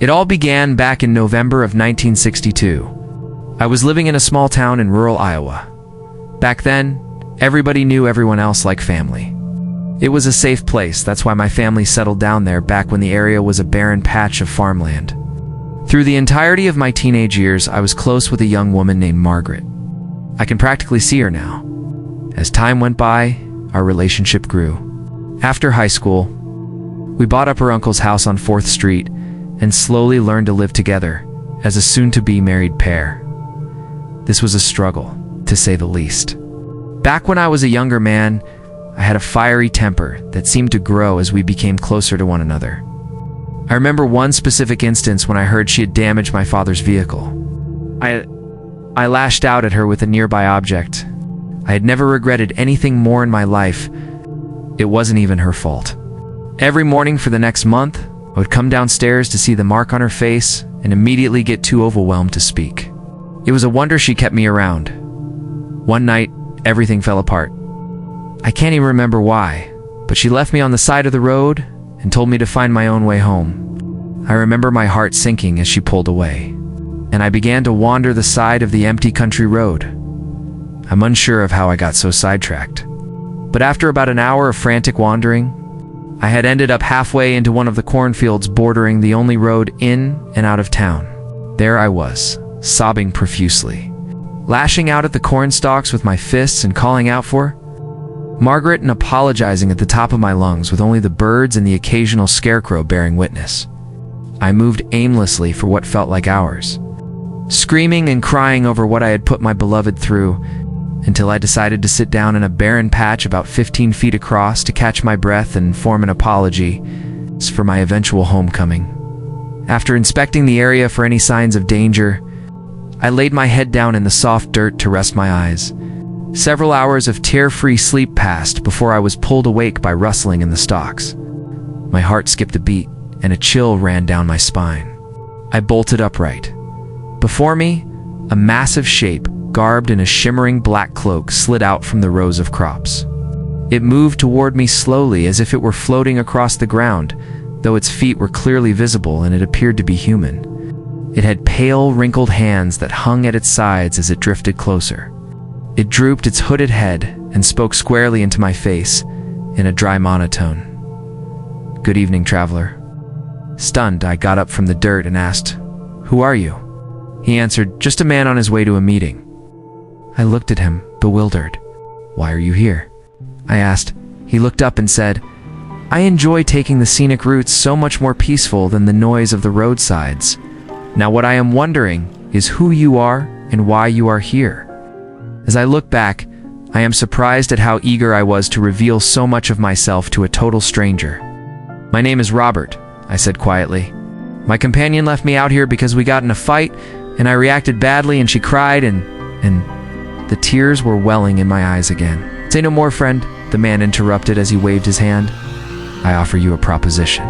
It all began back in November of 1962. I was living in a small town in rural Iowa. Back then, everybody knew everyone else like family. It was a safe place, that's why my family settled down there back when the area was a barren patch of farmland. Through the entirety of my teenage years, I was close with a young woman named Margaret. I can practically see her now. As time went by, our relationship grew. After high school, we bought up her uncle's house on 4th Street and slowly learned to live together as a soon-to-be married pair. This was a struggle, to say the least. Back when I was a younger man, I had a fiery temper that seemed to grow as we became closer to one another. I remember one specific instance when I heard she had damaged my father's vehicle. I lashed out at her with a nearby object. I had never regretted anything more in my life. It wasn't even her fault. Every morning for the next month, I would come downstairs to see the mark on her face and immediately get too overwhelmed to speak. It was a wonder she kept me around. One night, everything fell apart. I can't even remember why, but she left me on the side of the road and told me to find my own way home. I remember my heart sinking as she pulled away, and I began to wander the side of the empty country road. I'm unsure of how I got so sidetracked, but after about an hour of frantic wandering, I had ended up halfway into one of the cornfields bordering the only road in and out of town. There I was, sobbing profusely, lashing out at the corn stalks with my fists and calling out for Margaret and apologizing at the top of my lungs with only the birds and the occasional scarecrow bearing witness. I moved aimlessly for what felt like hours, screaming and crying over what I had put my beloved through, until I decided to sit down in a barren patch about 15 feet across to catch my breath and form an apology for my eventual homecoming. After inspecting the area for any signs of danger, I laid my head down in the soft dirt to rest my eyes. Several hours of tear-free sleep passed before I was pulled awake by rustling in the stalks. My heart skipped a beat, and a chill ran down my spine. I bolted upright. Before me, a massive shape, garbed in a shimmering black cloak, slid out from the rows of crops. It moved toward me slowly as if it were floating across the ground, though its feet were clearly visible and it appeared to be human. It had pale, wrinkled hands that hung at its sides as it drifted closer. It drooped its hooded head and spoke squarely into my face in a dry monotone. "Good evening, traveler." Stunned, I got up from the dirt and asked, "Who are you?" He answered, "Just a man on his way to a meeting." I looked at him, bewildered. "Why are you here?" I asked. He looked up and said, "I enjoy taking the scenic routes, so much more peaceful than the noise of the roadsides. Now what I am wondering is who you are and why you are here." As I look back, I am surprised at how eager I was to reveal so much of myself to a total stranger. "My name is Robert," I said quietly. "My companion left me out here because we got in a fight, and I reacted badly and she cried and the tears were welling in my eyes again. "Say no more, friend," the man interrupted as he waved his hand. "I offer you a proposition.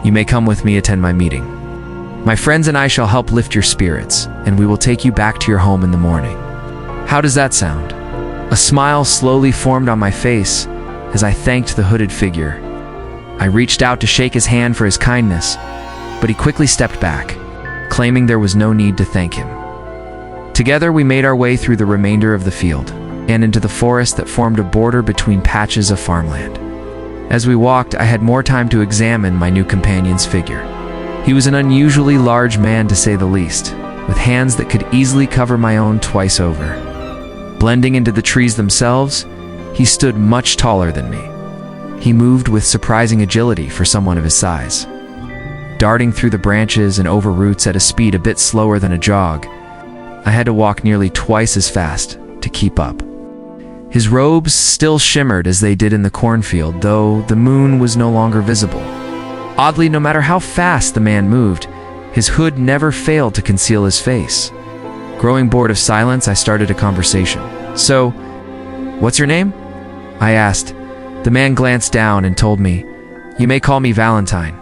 You may come with me, attend my meeting. My friends and I shall help lift your spirits, and we will take you back to your home in the morning. How does that sound?" A smile slowly formed on my face as I thanked the hooded figure. I reached out to shake his hand for his kindness, but he quickly stepped back, claiming there was no need to thank him. Together we made our way through the remainder of the field and into the forest that formed a border between patches of farmland. As we walked, I had more time to examine my new companion's figure. He was an unusually large man, to say the least, with hands that could easily cover my own twice over. Blending into the trees themselves, he stood much taller than me. He moved with surprising agility for someone of his size, darting through the branches and over roots at a speed a bit slower than a jog. I had to walk nearly twice as fast to keep up. His robes still shimmered as they did in the cornfield, though the moon was no longer visible. Oddly, no matter how fast the man moved, his hood never failed to conceal his face. Growing bored of silence, I started a conversation. "So, what's your name?" I asked. The man glanced down and told me, "You may call me Valentine.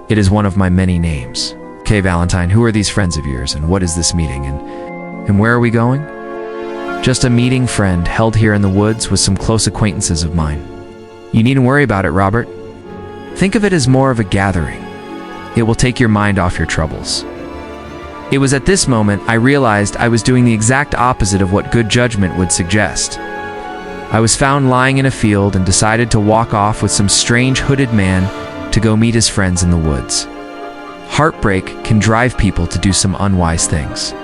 It is one of my many names." "Okay, Valentine, who are these friends of yours, and what is this meeting, and where are we going?" "Just a meeting, friend, held here in the woods with some close acquaintances of mine." "You needn't worry about it, Robert. Think of it as more of a gathering. It will take your mind off your troubles. It was at this moment I realized I was doing the exact opposite of what good judgment would suggest. I was found lying in a field and decided to walk off with some strange hooded man to go meet his friends in the woods. Heartbreak can drive people to do some unwise things.